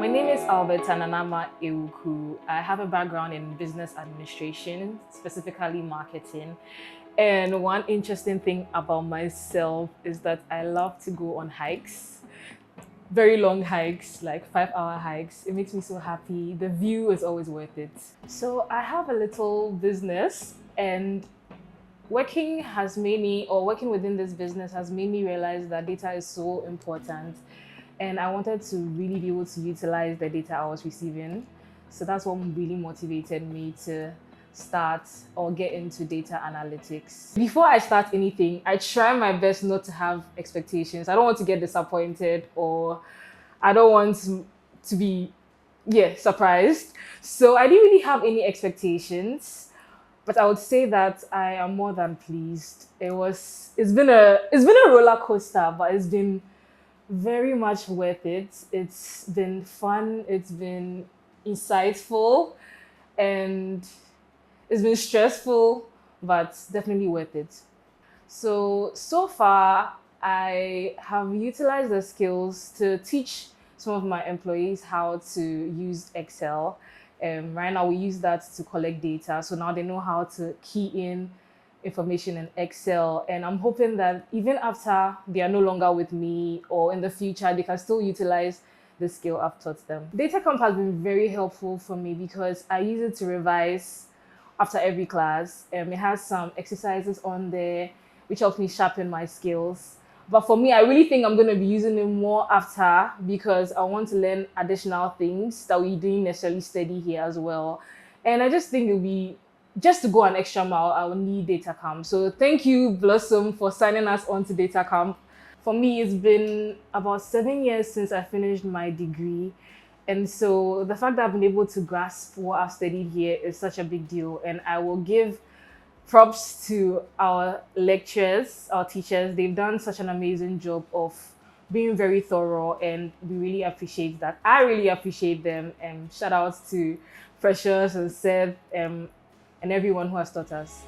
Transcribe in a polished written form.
My name is Alberta Awuku. I have a background in business administration, specifically marketing. And one interesting thing about myself is that I love to go on hikes, very long hikes, like 5-hour hikes. It makes me so happy. The view is always worth it. So I have a little business, and working within this business has made me realize that data is so important, and I wanted to really be able to utilize the data I was receiving. So that's what really motivated me to start or get into data analytics. Before I start anything, I try my best not to have expectations. I don't want to get disappointed, or I don't want to be surprised. So I didn't really have any expectations, but I would say that I am more than pleased. It's been a roller coaster, but it's been very much worth it. It's been fun, it's been insightful, and it's been stressful, but definitely worth it. So far, I have utilized the skills to teach some of my employees how to use Excel. Right now, we use that to collect data. So now they know how to key in information in Excel. And I'm hoping that even after they are no longer with me or in the future, they can still utilize the skill I've taught them. Data Comp has been very helpful for me because I use it to revise after every class. It has some exercises on there which helps me sharpen my skills. But for me, I really think I'm going to be using it more after, because I want to learn additional things that we didn't necessarily study here as well. And I just think it'll be just to go an extra mile, I will need Data Camp. So thank you, Blossom, for signing us on to Data Camp. For me, it's been about 7 years since I finished my degree. And so the fact that I've been able to grasp what I've studied here is such a big deal. And I will give props to our lecturers, our teachers. They've done such an amazing job of being very thorough, and we really appreciate that. I really appreciate them. And shout outs to Precious and Seth and everyone who has taught us.